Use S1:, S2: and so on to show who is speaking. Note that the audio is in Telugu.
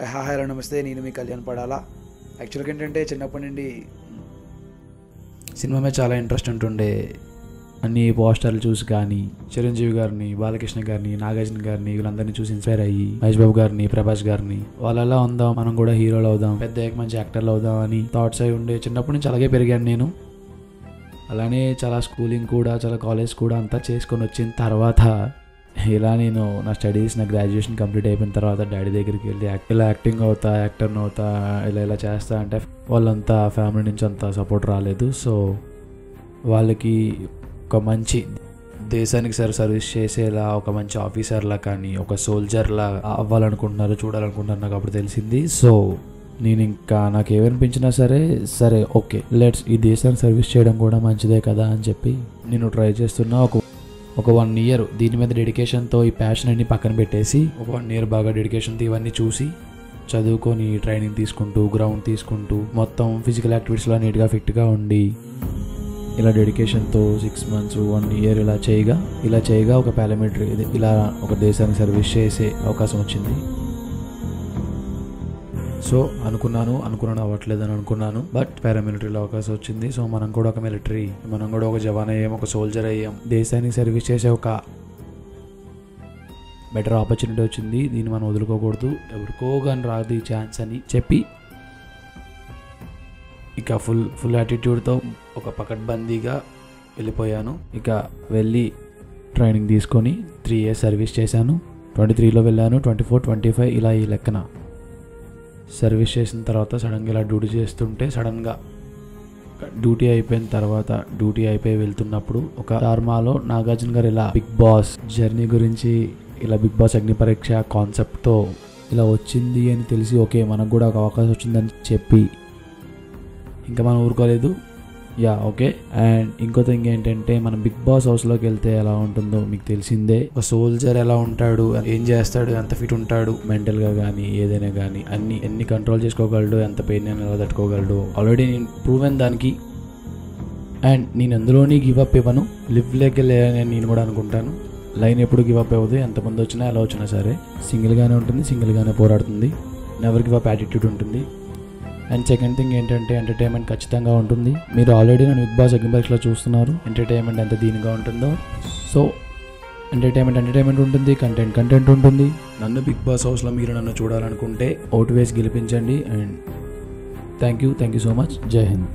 S1: హాయ్ హలో నమస్తే, నేను మీ కళ్యాణ్ పడాలా. యాక్చువల్గా ఏంటంటే చిన్నప్పటి నుండి సినిమా మీద చాలా ఇంట్రెస్ట్ ఉంటుండే. అన్ని పోస్టర్లు చూసి కానీ చిరంజీవి గారిని, బాలకృష్ణ గారిని, నాగార్జున గారిని వీళ్ళందరినీ చూసి ఇన్స్పైర్ అయ్యి మహేష్ బాబు గారిని, ప్రభాస్ గారిని వాళ్ళలా ఉందాం, మనం కూడా హీరోలు అవుదాం, పెద్ద మంచి యాక్టర్లు అవుదాం అని థాట్స్ అయి ఉండే. చిన్నప్పటి నుంచి అలాగే పెరిగాను నేను. అలానే చాలా స్కూలింగ్ కూడా, చాలా కాలేజ్ కూడా అంతా చేసుకొని వచ్చిన తర్వాత ఇలా నేను నా స్టడీస్, నా గ్రాడ్యుయేషన్ కంప్లీట్ అయిపోయిన తర్వాత డాడీ దగ్గరికి వెళ్ళి ఇలా యాక్టింగ్ అవుతా, యాక్టర్ని అవుతా, ఇలా చేస్తా అంటే వాళ్ళంతా ఫ్యామిలీ నుంచి అంత సపోర్ట్ రాలేదు. సో వాళ్ళకి ఒక మంచి దేశానికి సర్వీస్ చేసేలా, ఒక మంచి ఆఫీసర్లా కానీ ఒక సోల్జర్లా అవ్వాలనుకుంటున్నారు, చూడాలనుకుంటున్నారు నాకు అప్పుడు తెలిసింది. సో నేను ఇంకా నాకు ఏమనిపించినా సరే ఓకే లెట్స్ ఈ దేశానికి సర్వీస్ చేయడం కూడా మంచిదే కదా అని చెప్పి నేను ట్రై చేస్తున్నా. ఒక 1 year దీని మీద డెడికేషన్తో ఈ ప్యాషన్ అన్ని పక్కన పెట్టేసి ఒక 1 year బాగా డెడికేషన్తో ఇవన్నీ చూసి చదువుకొని ట్రైనింగ్ తీసుకుంటూ, గ్రౌండ్ తీసుకుంటూ, మొత్తం ఫిజికల్ యాక్టివిటీస్లో నీట్గా ఫిట్గా ఉండి ఇలా డెడికేషన్తో 6 months 1 year ఇలా చేయగా ఒక పారామిలిటరీ ఇలా ఒక దేశానికి సర్వీస్ చేసే అవకాశం వచ్చింది. సో అనుకున్నాను అవ్వట్లేదని అనుకున్నాను, బట్ పారామిలిటరీలో అవకాశం వచ్చింది. సో మనం కూడా ఒక మిలిటరీ, మనం కూడా ఒక జవాన్ అయ్యాం, ఒక సోల్జర్ అయ్యాం, దేశానికి సర్వీస్ చేసే ఒక బెటర్ ఆపర్చునిటీ వచ్చింది. దీన్ని మనం వదులుకోకూడదు, ఎవరికో కానీ రాదు ఈ ఛాన్స్ అని చెప్పి ఇక ఫుల్ యాటిట్యూడ్తో ఒక పకడ్బందీగా వెళ్ళిపోయాను. ఇక వెళ్ళి ట్రైనింగ్ తీసుకొని 3 years సర్వీస్ చేశాను. 23లో వెళ్ళాను, 24, 25 ఇలా ఈ లెక్కన సర్వీస్ చేసిన తర్వాత సడన్గా ఇలా డ్యూటీ చేస్తుంటే, సడన్గా డ్యూటీ అయిపోయి వెళ్తున్నప్పుడు ఒక డార్మాలో నాగార్జున గారు ఇలా బిగ్ బాస్ జర్నీ గురించి, ఇలా బిగ్ బాస్ అగ్ని పరీక్ష కాన్సెప్ట్తో ఇలా వచ్చింది అని తెలిసి ఓకే మనకు కూడా ఒక అవకాశం వచ్చిందని చెప్పి ఇంకా మనం ఊరుకోలేదు. ఓకే. అండ్ ఇంకో థింగ్ ఏంటంటే, మనం బిగ్ బాస్ హౌస్లోకి వెళ్తే ఎలా ఉంటుందో మీకు తెలిసిందే. ఒక సోల్జర్ ఎలా ఉంటాడు, ఏం చేస్తాడు, ఎంత ఫిట్ ఉంటాడు, మెంటల్గా కానీ ఏదైనా కానీ ఎన్ని కంట్రోల్ చేసుకోగలడు, ఎంత పెయిన్ అయినా ఎలా తట్టుకోగలడు. ఆల్రెడీ నేను ప్రూవెన్ దానికి. అండ్ నేను అందులోని గివ్ అప్ ఇవ్వను, లివ్ లెగ్ లేదని నేను కూడా అనుకుంటాను. లైన్ ఎప్పుడు గివ్ అప్ అవ్వదు, ఎంతమంది వచ్చినా ఎలా వచ్చినా సరే సింగిల్గానే ఉంటుంది, సింగిల్గానే పోరాడుతుంది, నెవర్ గివ్ అప్ యాటిట్యూడ్ ఉంటుంది. అండ్ సెకండ్ థింగ్ ఏంటంటే, ఎంటర్టైన్మెంట్ ఖచ్చితంగా ఉంటుంది. మీరు ఆల్రెడీ నన్ను బిగ్ బాస్ అగ్ని పరీక్షలో చూస్తున్నారు, ఎంటర్టైన్మెంట్ ఎంత దీనిగా ఉంటుందో. సో ఎంటర్టైన్మెంట్ ఉంటుంది, కంటెంట్ ఉంటుంది. నన్ను బిగ్ బాస్ హౌస్లో మీరు నన్ను చూడాలనుకుంటే ఓటు వేసి గెలిపించండి. And thank you so much. జై హింద్.